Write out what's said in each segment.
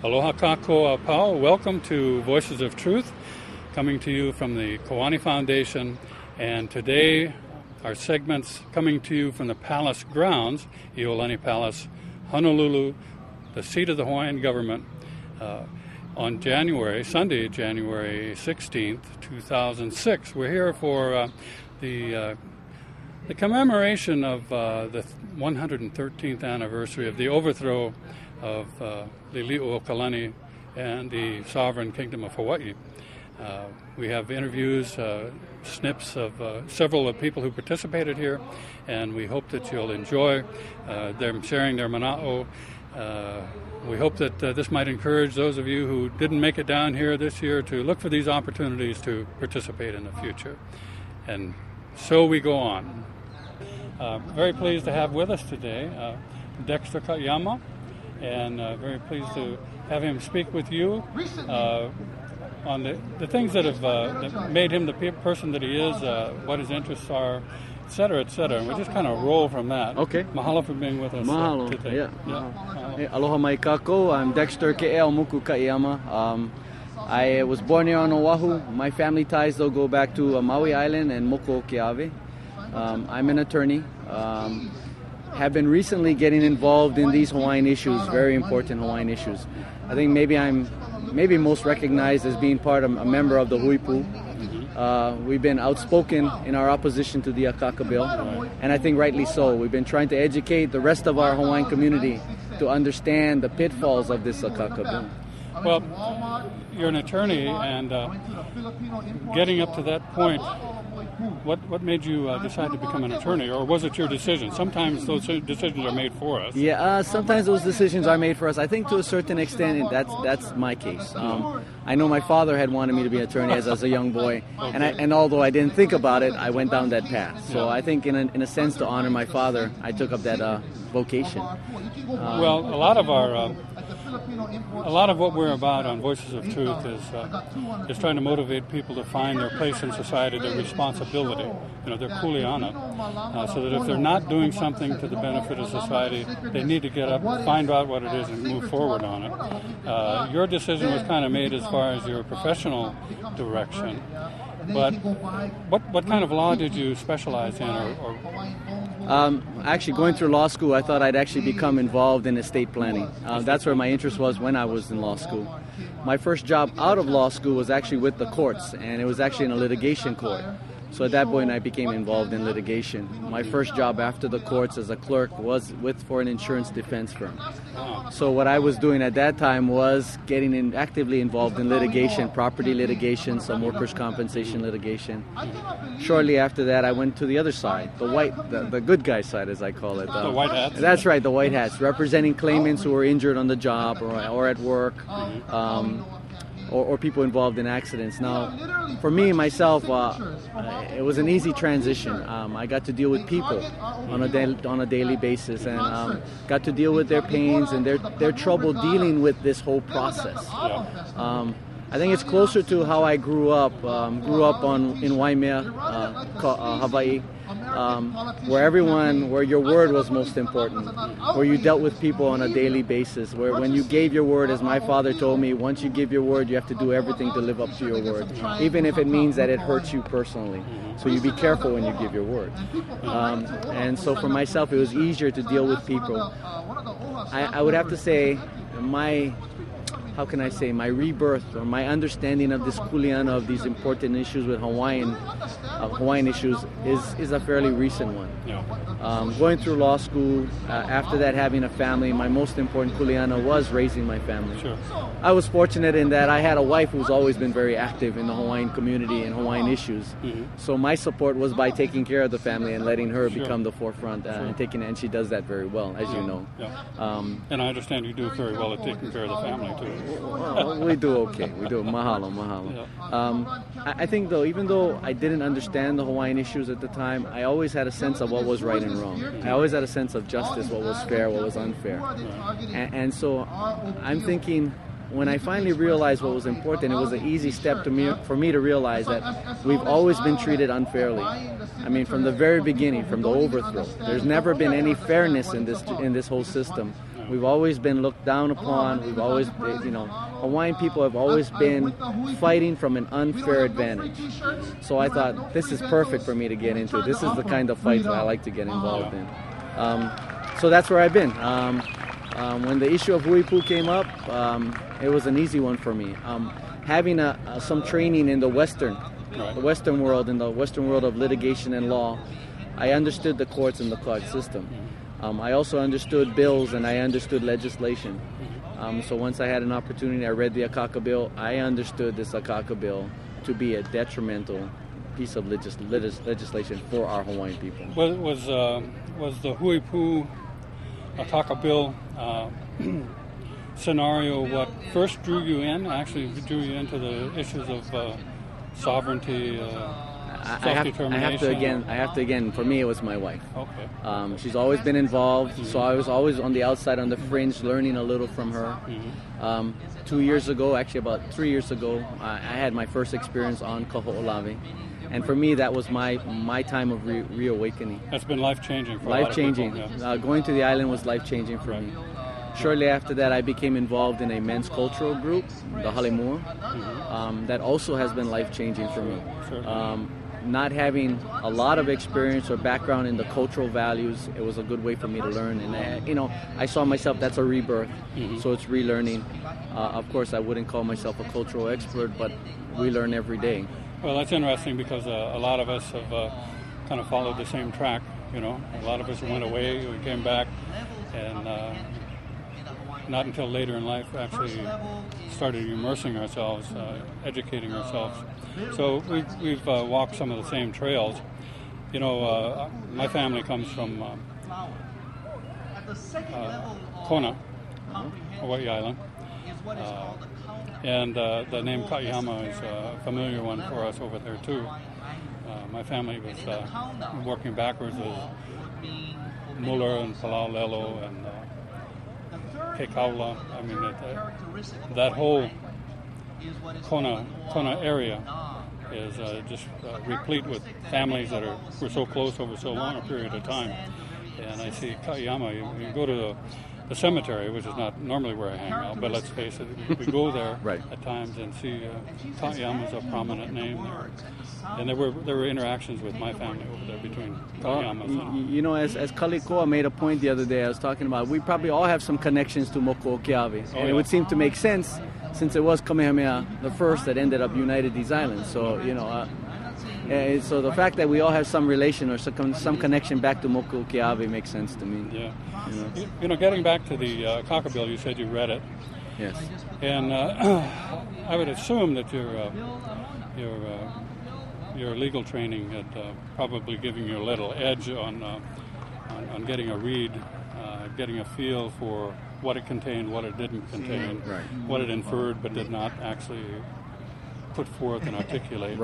Aloha kako apau. Welcome to Voices of Truth, coming to you from the Kiolani Foundation. And today, our segment's coming to you from the palace grounds, Iolani Palace, Honolulu, the seat of the Hawaiian government, on Sunday, January 16th, 2006. We're here for the commemoration of the 113th anniversary of the overthrow of Iolani and the sovereign kingdom of Hawaii. We have interviews, snips of several of people who participated here, and we hope that you'll enjoy them sharing their mana'o. We hope that this might encourage those of you who didn't make it down here this year to look for these opportunities to participate in the future. And so we go on. Very pleased to have with us today Dexter Katayama, and very pleased to have him speak with you on the things that have that made him the person that he is, what his interests are, et cetera, et cetera. And we just kind of roll from that. Okay. Mahalo for being with us today. Yeah. Hey, aloha mai kako. I'm Dexter Ke'eaumoku Katayama. I was born here on Oahu. My family ties, though, go back to Maui Island and Mokuokeawe. I'm an attorney. Have been recently getting involved in these Hawaiian issues, very important Hawaiian issues. I think maybe I'm most recognized as being a member of the Huipu. We've been outspoken in our opposition to the Akaka bill, and I think rightly so. We've been trying to educate the rest of our Hawaiian community to understand the pitfalls of this Akaka bill. Well, you're an attorney, and getting up to that point, what made you decide to become an attorney, or was it your decision? Sometimes those decisions are made for us. Yeah, sometimes those decisions are made for us. I think to a certain extent that's my case. I know my father had wanted me to be an attorney as a young boy, okay. and although I didn't think about it, I went down that path. So I think in a sense, to honor my father, I took up that vocation. Well, a lot of what we're about on Voices of Truth is trying to motivate people to find their place in society, their responsibility, their kuleana, so that if they're not doing something to the benefit of society, they need to get up, find out what it is, and move forward on it. Your decision was kind of made as far as your professional direction, but what kind of law did you specialize in, or Actually, going through law school, I thought I'd actually become involved in estate planning. That's where my interest was when I was in law school. My first job out of law school was actually with the courts, and it was actually in a litigation court. So at that point, I became involved in litigation. My first job after the courts as a clerk was for an insurance defense firm. So what I was doing at that time was getting actively involved in litigation, property litigation, some workers' compensation litigation. Shortly after that, I went to the other side, the good guy side, as I call it. The white hats? That's right, the white hats, representing claimants who were injured on the job or at work. Or people involved in accidents. Now, for me, myself, it was an easy transition. I got to deal with people on a daily basis, and got to deal with their pains and their trouble dealing with this whole process. I think it's closer to how I grew up. In Waimea, Hawaii, where your word was most important, where you dealt with people on a daily basis, where when you gave your word, as my father told me, once you give your word, you have to do everything to live up to your word, even if it means that it hurts you personally. So you be careful when you give your word. And so for myself, it was easier to deal with people. I would have to say my rebirth or my understanding of this kuleana, of these important issues with Hawaiian issues is a fairly recent one. Going through law school, after that having a family, my most important kuleana was raising my family. Sure. I was fortunate in that I had a wife who's always been very active in the Hawaiian community and Hawaiian issues. So my support was by taking care of the family and letting her become the forefront, and she does that very well, as you know. And I understand you do very well at taking care of the family too. Well, we do okay. We do. Mahalo. I think, though, even though I didn't understand the Hawaiian issues at the time, I always had a sense of what was right and wrong. I always had a sense of justice, what was fair, what was unfair. And so I'm thinking, when I finally realized what was important, it was an easy step for me to realize that we've always been treated unfairly. I mean, from the very beginning, from the overthrow, there's never been any fairness in this whole system. We've always been looked down upon. We've always, Hawaiian people have always been fighting from an unfair advantage. So I thought, this is perfect for me to get into. This is the kind of fights that I like to get involved in. So that's where I've been. When the issue of huipu came up, it was an easy one for me. Having some training in the Western world, in the Western world of litigation and law, I understood the courts and the court system. I also understood bills and I understood legislation. So once I had an opportunity, I read the Akaka bill. I understood this Akaka bill to be a detrimental piece of legislation for our Hawaiian people. Was the huipu Akaka bill scenario what first drew you in? Actually, drew you into the issues of sovereignty, self-determination? I have to again. For me, it was my wife. Okay. She's always been involved, so I was always on the outside, on the fringe, learning a little from her. 2 years ago, actually about 3 years ago, I had my first experience on Kaho'olawe. And for me, that was my time of reawakening. That's been life-changing for life-changing. a lot of people. Yeah. Going to the island was life-changing for me. Shortly after that, I became involved in a men's cultural group, the Halimua, that also has been life-changing for me. Not having a lot of experience or background in the cultural values, it was a good way for me to learn. And I saw myself, that's a rebirth, so it's relearning. Of course, I wouldn't call myself a cultural expert, but we learn every day. Well, that's interesting because a lot of us have kind of followed the same track. A lot of us went away, we came back, and not until later in life actually started immersing ourselves, educating ourselves. So we've walked some of the same trails. My family comes from Kona, Hawaii Island. And the name Ka'ihama is a familiar one for us over there too. My family was working backwards with Muller and Palaulelo and Kekaula. I mean, that whole Kona area is just replete with families that were so close over so long a period of time. And I see Ka'ihama, you go to the cemetery, which is not normally where I hang out, but let's face it, we go there at times and see Ka'ihama is a prominent name there. And there were interactions with my family over there between Ka'ihama. As Kalikoa made a point the other day, I was talking about, we probably all have some connections to Moko Okeawe. And it would seem to make sense since it was Kamehameha the first that ended up united these islands. So, so the fact that we all have some relation or some connection back to Moko Okeawe makes sense to me. Yeah. Getting back to the Akaka bill, you said you read it. Yes. And I would assume that your legal training had probably given you a little edge on getting a read, getting a feel for what it contained, what it didn't contain, what it inferred but did not actually put forth and articulate.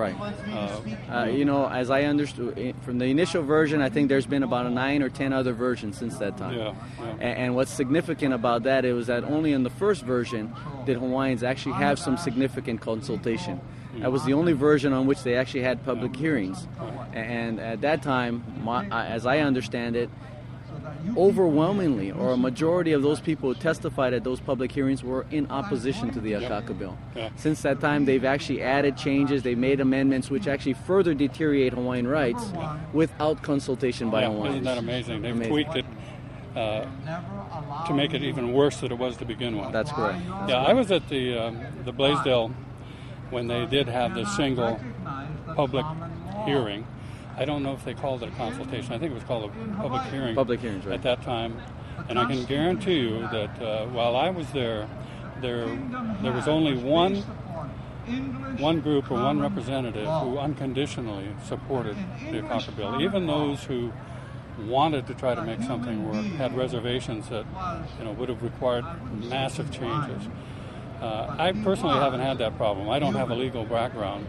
As I understood from the initial version, I think there's been about 9 or 10 other versions since that time. And what's significant about that is that only in the first version did Hawaiians actually have some significant consultation. That was the only version on which they actually had public hearings. And at that time, as I understand it, overwhelmingly, or a majority of those people who testified at those public hearings were in opposition to the Akaka bill. Since that time, they've actually added changes, they've made amendments which actually further deteriorate Hawaiian rights without consultation by Hawaiians. Isn't that amazing? They've tweaked it to make it even worse than it was to begin with. That's correct. I was at the Blaisdell when they did have the single public hearing. I don't know if they called it a consultation. I think it was called a public hearing. Public hearings, at that time. And I can guarantee you that while I was there was only one group or one representative who unconditionally supported the Akaka bill. Even those who wanted to try to make something work had reservations that would have required massive changes. I personally haven't had that problem. I don't have a legal background.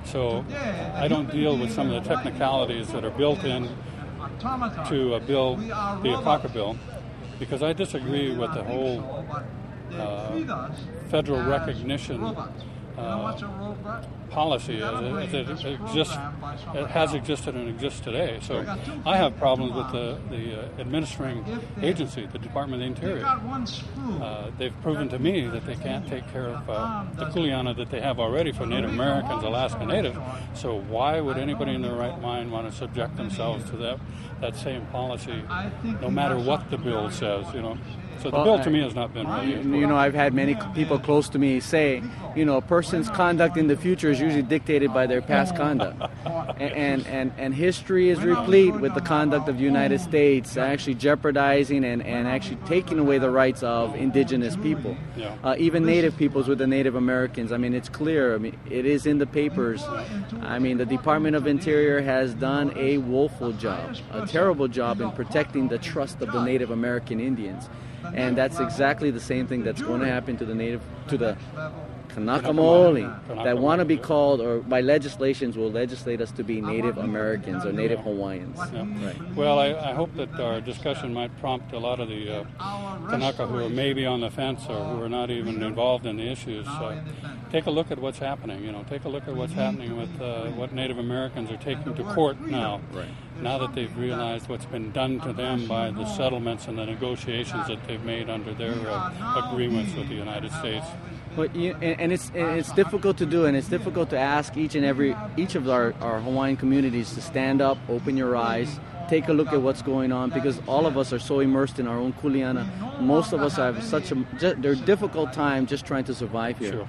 So I don't deal with some of the technicalities that are built in to a bill, the Akaka bill, because I disagree with the whole federal recognition policy as it exists, it has existed and exists today. So I have problems with the administering agency, the Department of the Interior. They've proven to me that they can't take care of the kuleana that they have already for Native Americans, Alaska Native. So why would anybody in their right mind want to subject themselves to that same policy, no matter what the bill says, So the bill to me has not been really. I've had many people close to me say, a person's conduct in the future is usually dictated by their past conduct. And history is replete with the conduct of the United States actually jeopardizing and actually taking away the rights of indigenous people. Yeah. Even Native peoples with the Native Americans. It's clear. It is in the papers. The Department of Interior has done a woeful job, a terrible job in protecting the trust of the Native American Indians. And that's exactly the same thing that's going to happen to the Kanaka Maoli that want to be called, or by legislations will legislate us to be Native Americans or Native Hawaiians. Yeah. Right. Well, I hope that our discussion might prompt a lot of the Kanaka who are maybe on the fence or who are not even involved in the issues. Take a look at what's happening. Take a look at what's happening with what Native Americans are taking to court now. Right. Now that they've realized what's been done to them by the settlements and the negotiations that they've made under their agreements with the United States. But it's difficult to do, and it's difficult to ask each of our Hawaiian communities to stand up, open your eyes, take a look at what's going on, because all of us are so immersed in our own kuleana. Most of us have they're difficult time just trying to survive here. Sure.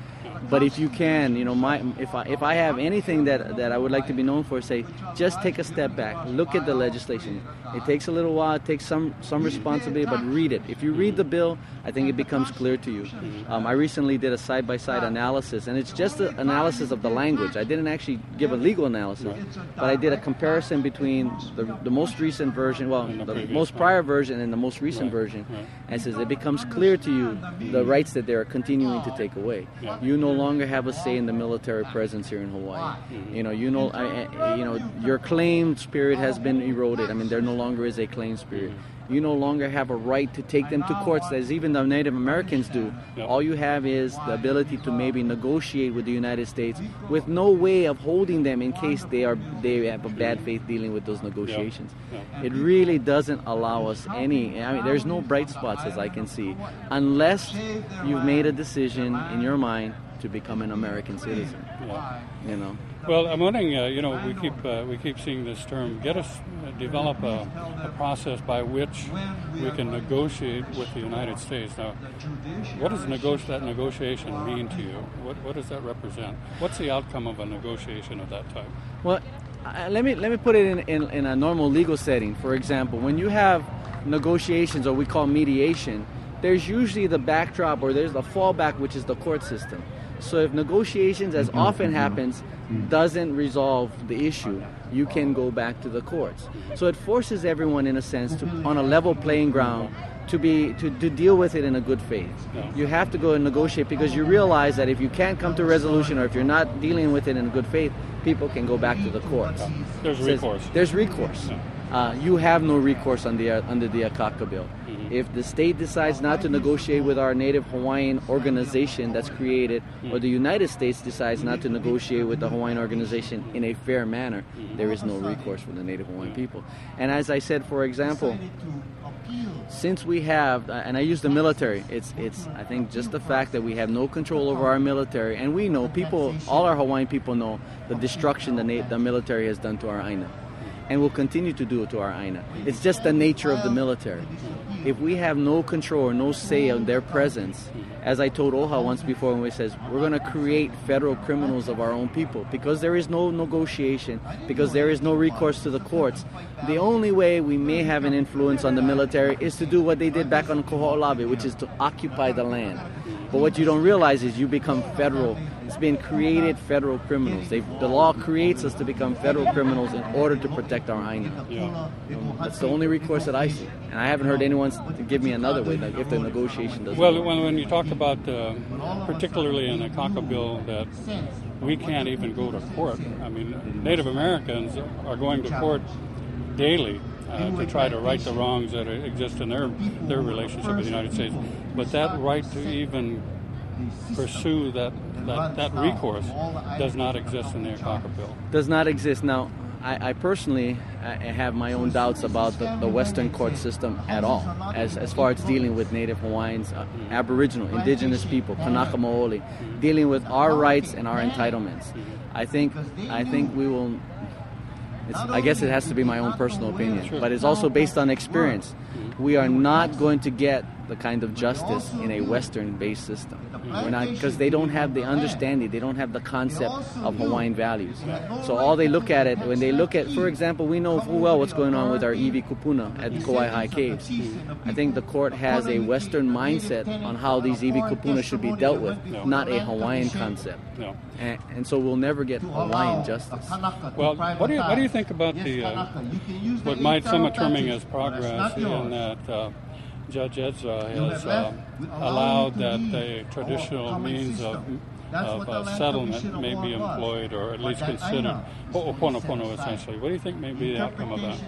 But if you can, if I have anything that I would like to be known for, say, just take a step back, look at the legislation. It takes a little while, it takes some responsibility, but read it. If you read the bill, I think it becomes clear to you. I recently did a side-by-side analysis, and it's just an analysis of the language. I didn't actually give a legal analysis, but I did a comparison between the most recent version, the most prior version and the most recent version, and it says it becomes clear to you the rights that they are continuing to take away. You no longer have a say in the military presence here in Hawaii. Your claimed spirit has been eroded. There no longer is a claimed spirit. You no longer have a right to take them to courts, as even the Native Americans do. All you have is the ability to maybe negotiate with the United States with no way of holding them in case they have a bad faith dealing with those negotiations. It really doesn't allow us any. There's no bright spots as I can see, unless you've made a decision in your mind to become an American citizen. Well, I'm wondering, we keep seeing this term, develop a process by which we can negotiate with the United States. Now, what does that negotiation mean to you? What does that represent? What's the outcome of a negotiation of that type? Well, let me put it in a normal legal setting. For example, when you have negotiations, or we call mediation, there's usually the backdrop, or there's the fallback, which is the court system. So if negotiations, as often happens, doesn't resolve the issue, you can go back to the courts. So it forces everyone, in a sense, on a level playing ground to deal with it in a good faith. You have to go and negotiate, because you realize that if you can't come to a resolution, or if you're not dealing with it in good faith, people can go back to the courts. There's recourse. There's recourse. You have no recourse under the Akaka bill. If the state decides not to negotiate with our Native Hawaiian organization that's created, or the United States decides not to negotiate with the Hawaiian organization in a fair manner, there is no recourse for the Native Hawaiian people. And as I said, for example, since we have, and I use the military, it's I think just the fact that we have no control over our military, and we know all our Hawaiian people know the destruction the military has done to our Aina, and will continue to do it to our Aina. It's just the nature of the military. If we have no control or no say on their presence, as I told Oha once before, when he says we're going to create federal criminals of our own people, because there is no negotiation, because there is no recourse to the courts, the only way we may have an influence on the military is to do what they did back on Koho'olawe, which is to occupy the land. But what you don't realize is you become federal. It's been created federal criminals. The law creates us to become federal criminals in order to protect our Aina. That's the only recourse that I see. And I haven't heard anyone give me another way, like if the negotiation doesn't work. When you talk about, particularly in the Akaka bill, that we can't even go to court. Native Americans are going to court daily to try to right the wrongs that exist in their relationship with the United States. But that right to even pursue that recourse does not exist in the Akaka bill. Does not exist. Now, I personally have my own doubts about the Western court system at all, as far as dealing with Native Hawaiians, Aboriginal, Indigenous people, Kanaka Maoli, dealing with our rights and our entitlements. I think we will. I guess it has to be my own personal opinion, but it's also based on experience. We are not going to get the kind of justice in a Western-based system. We're not, because they don't have the understanding, they don't have the concept of Hawaiian values. So all they look at it, when they look at, for example, we know full well what's going on with our iwi kupuna at the Kauai High Caves. I think the court has a Western mindset on how these iwi kupuna should be dealt with, not a Hawaiian concept. No. And so we'll never get Hawaiian justice. Well, what do you think about the what some are terming as progress in that Judge Ezra has allowed that the traditional means of settlement may be employed, or at least considered, ho'oponopono essentially. What do you think may be the outcome of that?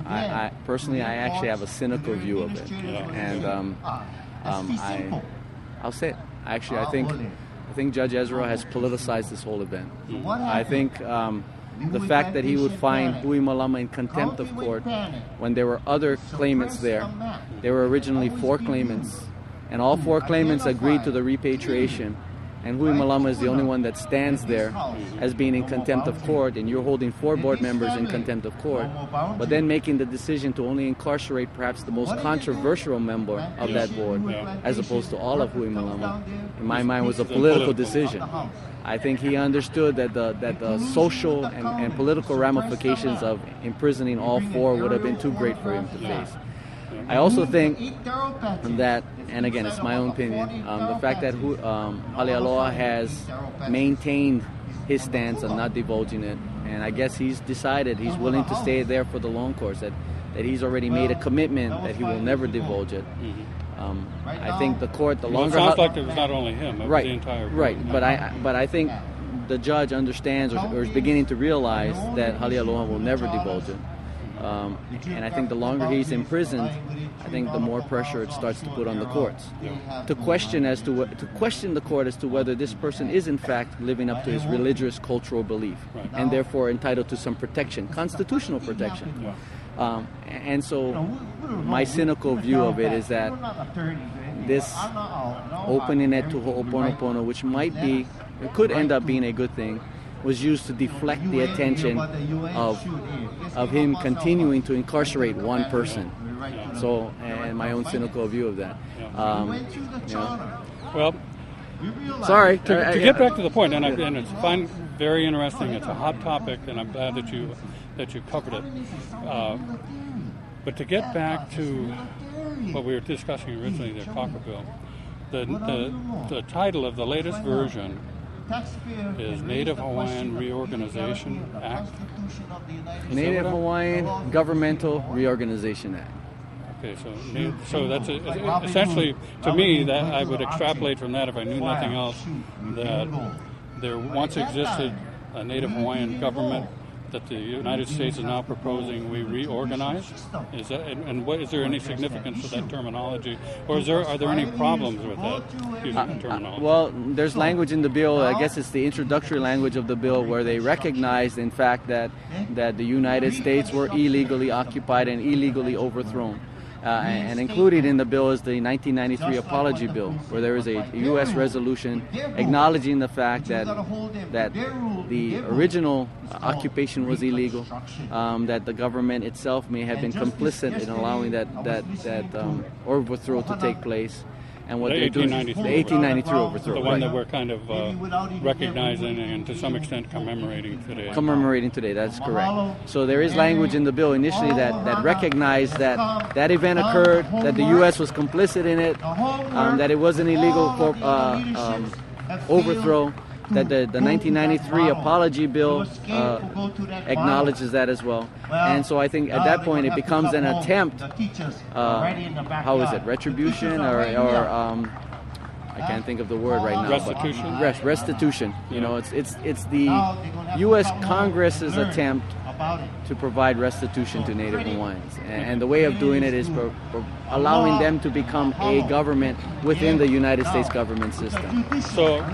I personally, I actually have a cynical view of it, and I'll say it. Actually, I think Judge Ezra has politicized this whole event. I think the fact that he would find Hui Malama in contempt of court when there were other claimants there. There were originally 4 claimants, and all 4 claimants agreed to the repatriation. And Hui Malama is the only one that stands there as being in contempt of court, and you're holding 4 board members in contempt of court, but then making the decision to only incarcerate perhaps the most controversial member of that board, as opposed to all of Hui Malama, in my mind was a political decision. I think he understood that the social and political ramifications of imprisoning all 4 would have been too great for him to face. I also think that, and again, it's my own opinion, the fact that Halealoa has maintained his stance on not divulging it, and I guess he's decided he's willing to stay there for the long course, that he's already made a commitment that he will never divulge it. I think the court, the longer... It sounds like it was not only him, it was the entire group. Right, but I think the judge understands or is beginning to realize that Halealoa will never divulge it. And I think the longer he's imprisoned, I think the more pressure it starts to put on the courts to question the court as to whether this person is in fact living up to his religious cultural belief, and therefore entitled to some protection, constitutional protection. And so my cynical view of it is that this opening it to Ho'oponopono, which it could end up being a good thing, was used to deflect the attention of him continuing to incarcerate one person. So, and my own cynical view of that. Well, sorry. To get back to the point, and it's very interesting. It's a hot topic, and I'm glad that you covered it. But to get back to what we were discussing originally, the Akaka bill, the title of the latest version is Native Hawaiian Reorganization Act. Native Hawaiian Governmental Reorganization Act. Okay, so that's essentially, to me, that I would extrapolate from that, if I knew nothing else, that there once existed a Native Hawaiian government that the United States is now proposing we reorganize. Is there any significance to that terminology, or are there any problems with that using that terminology? Well, there's language in the bill. I guess it's the introductory language of the bill where they recognize, in fact, that the United States were illegally occupied and illegally overthrown. And included in the bill is the 1993 Apology Bill, where there is a U.S. resolution acknowledging the fact that the original occupation was illegal, that the government itself may have been complicit in allowing that overthrow to take place. And what they're doing, the 1893 overthrow, the one that we're kind of recognizing and to some extent commemorating today. Commemorating today, that's correct. So there is language in the bill initially that recognized that event occurred, that the U.S. was complicit in it, that it was an illegal overthrow, that the 1993 Apology Bill acknowledges that as well. And so I think at that point it becomes an attempt, how is it, retribution or I can't think of the word right now. Restitution? Restitution. You know, it's the U.S. Congress's attempt to provide restitution to Native Hawaiians. And the way of doing it is allowing them to become a government within the United States government system. So,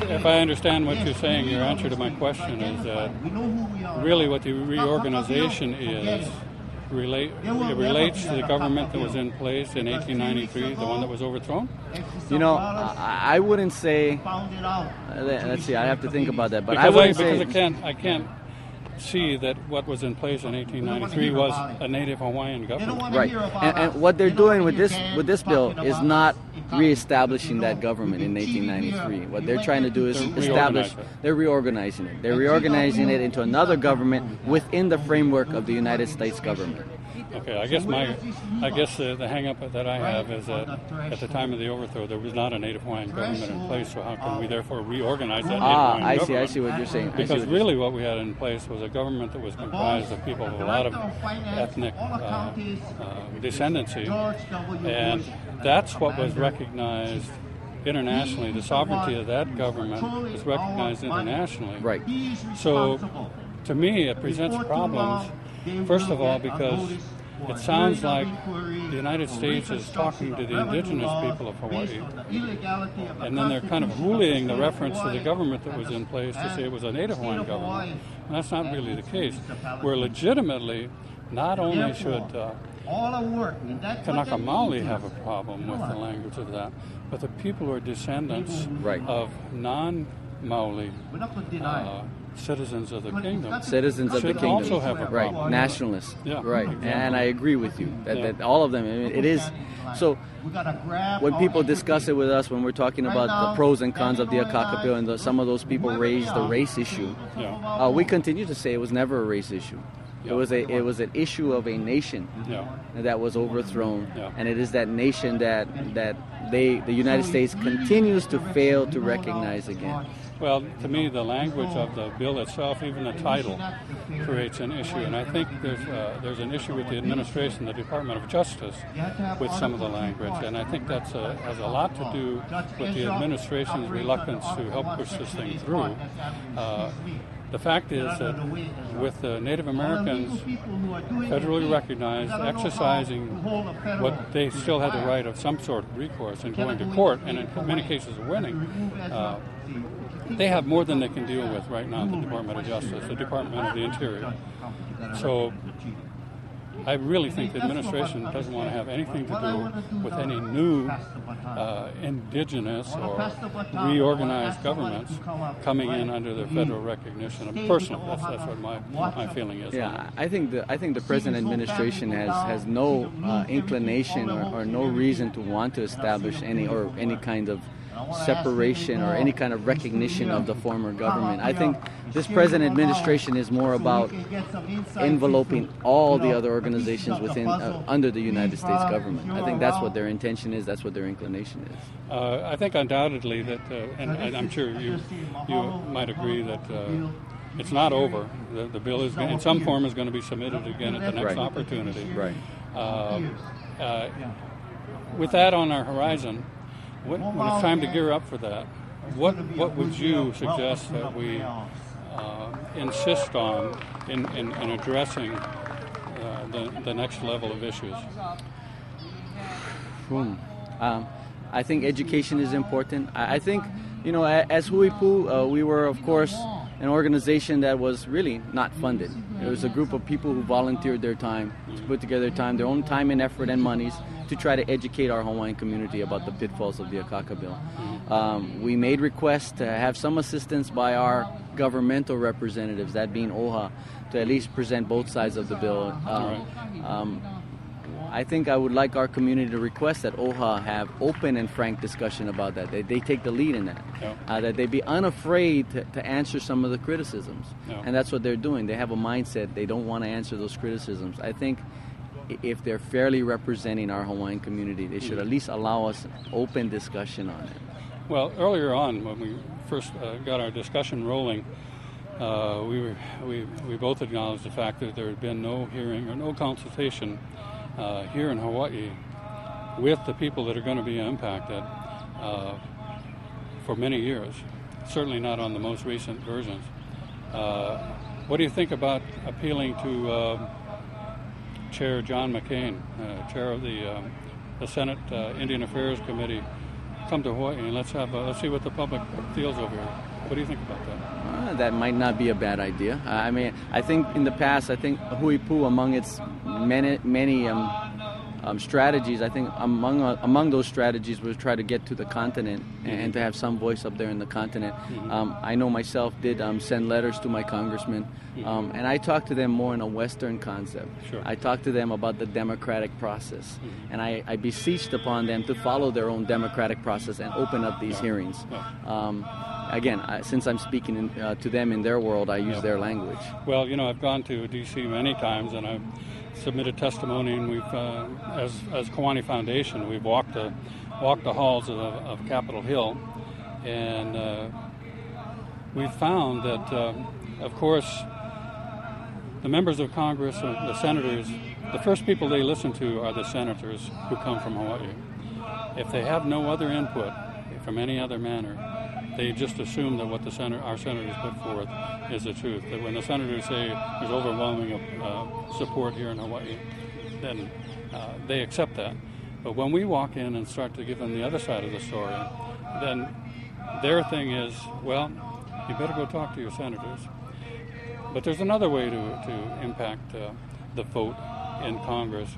if I understand what you're saying, your answer to my question is that really what the reorganization is, it relates to the government that was in place in 1893, the one that was overthrown? You know, I wouldn't say. Let's see, I have to think about that. But because I wouldn't say. Because I can't see that what was in place in 1893 was a Native Hawaiian government. Right, and what they're doing with this bill is not reestablishing that government in 1893. What they're trying to do is they're reorganizing it. They're reorganizing it into another government within the framework of the United States government. Okay, I guess the hang-up that I have is that at the time of the overthrow, there was not a Native Hawaiian government in place, so how can we therefore reorganize that Native Hawaiian government? I see what you're saying. Because really what we had in place was a government that was comprised of people of a lot of ethnic descendancy, and that's what was recognized internationally. The sovereignty of that government was recognized internationally. Right. So, to me, it presents problems, first of all, because it sounds like the United States is talking to the indigenous people of Hawaii, and then they're kind of bullying the reference to the government that was in place to say it was a Native Hawaiian government. And that's not really the case. Where legitimately, not only should Kanaka Maoli have a problem with the language of that, but the people who are descendants of non-Maoli citizens of the kingdom should also have a problem. Right, nationalists. Yeah, right, exactly. And I agree with you that all of them. I mean, it is so. When people discuss it with us, when we're talking about the pros and cons of the Akaka bill, and some of those people raise the race issue, we continue to say it was never a race issue. It was an issue of a nation that was overthrown, and it is that nation that the United States continues to fail to recognize again. Well, to me, the language of the bill itself, even the title, creates an issue, and I think there's an issue with the administration, the Department of Justice, with some of the language, and I think that has a lot to do with the administration's reluctance to help push this thing through. The fact is that with the Native Americans federally recognized, exercising what they still had the right of some sort of recourse and going to court, and in many cases winning, they have more than they can deal with right now, the Department of Justice, the Department of the Interior. So I really think the administration doesn't want to have anything to do with any new indigenous or reorganized governments coming in under the federal recognition. Personally, that's what my feeling is. Yeah, I think the present administration has no inclination or no reason to want to establish any kind of separation or any kind of recognition of the former government. I think this present administration is more about enveloping all the other organizations within under the United States government. I think that's what their intention is. That's what their inclination is. I think undoubtedly that, and I'm sure you might agree that it's not over. The bill is in some form is going to be submitted again at the next opportunity. Right. With that on our horizon, when it's time to gear up for that, what would you suggest that we insist on in addressing the next level of issues? I think education is important. I think, as Huipu, we were, of course, an organization that was really not funded. It was a group of people who volunteered their time, to put together their own time and effort and monies to try to educate our Hawaiian community about the pitfalls of the Akaka bill. We made requests to have some assistance by our governmental representatives, that being OHA, to at least present both sides of the bill. I think I would like our community to request that OHA have open and frank discussion about that. They take the lead in that. That they be unafraid to answer some of the criticisms. And that's what they're doing. They have a mindset. They don't want to answer those criticisms. I think if they're fairly representing our Hawaiian community, they should at least allow us open discussion on it. Well, earlier on, when we first got our discussion rolling, we both acknowledged the fact that there had been no hearing or no consultation here in Hawaii with the people that are going to be impacted for many years, certainly not on the most recent versions. What do you think about appealing to Chair John McCain, chair of the Senate Indian Affairs Committee? Come to Hawaii and let's see what the public feels over here. What do you think about that? That might not be a bad idea. I mean, I think in the past, I think Huipu, among its many strategies, I think among those strategies was try to get to the continent and to have some voice up there in the continent. I know myself did send letters to my congressman, and I talked to them more in a Western concept. Sure. I talked to them about the democratic process, and I beseeched upon them to follow their own democratic process and open up these hearings. Again, since I'm speaking to them in their world, I use their language. Well, I've gone to D.C. many times, and I've submitted testimony, and we've, as Kiwani Foundation, we've walked the halls of Capitol Hill, and we've found that, of course, the members of Congress, the senators, the first people they listen to are the senators who come from Hawaii. If they have no other input from any other manner, they just assume that what our senators put forth is the truth. That when the senators say there's overwhelming support here in Hawaii, then they accept that. But when we walk in and start to give them the other side of the story, then their thing is, well, you better go talk to your senators. But there's another way to impact the vote in Congress,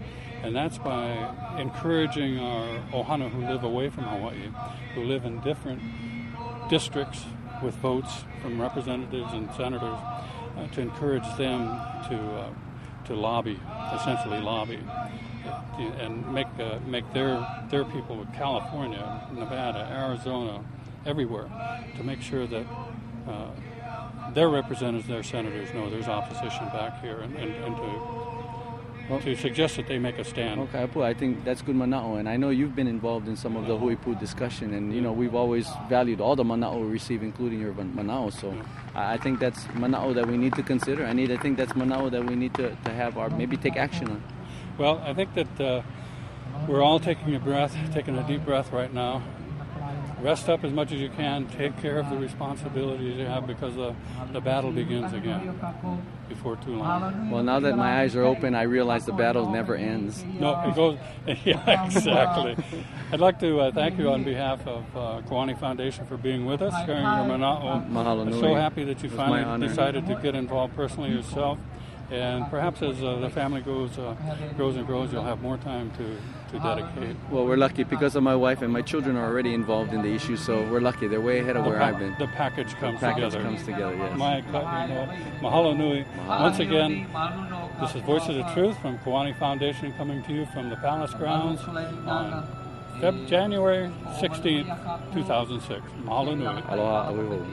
and that's by encouraging our ohana who live away from Hawaii, who live in different districts with votes from representatives and senators, to encourage them to lobby, essentially lobby, and make their people with California, Nevada, Arizona, everywhere, to make sure that their representatives, their senators know there's opposition back here, and to suggest that they make a stand. Okay, I think that's good mana'o, and I know you've been involved in some of the Huipu discussion, and we've always valued all the mana'o we receive, including your mana'o, so I think that's mana'o that we need to consider. I think that's mana'o that we need to have maybe take action on. Well, I think that we're all taking a deep breath right now. Rest up as much as you can. Take care of the responsibilities you have, because the battle begins again before too long. Well, now that my eyes are open, I realize the battle never ends. No, it goes. Yeah, exactly. I'd like to thank you on behalf of Kiwani Foundation for being with us, sharing your mana'o. Mahalo nui. I'm so happy that you finally decided to get involved personally yourself. And perhaps as the family grows and grows, you'll have more time to dedicate. Well, we're lucky because of my wife, and my children are already involved in the issue, so we're lucky. They're way ahead of where I've been. The package comes together. Yes. Mahalo nui. Once again, this is Voices of Truth from Kiwani Foundation, coming to you from the Palace grounds on January 16th, 2006. Mahalo nui. Aloha, awiho.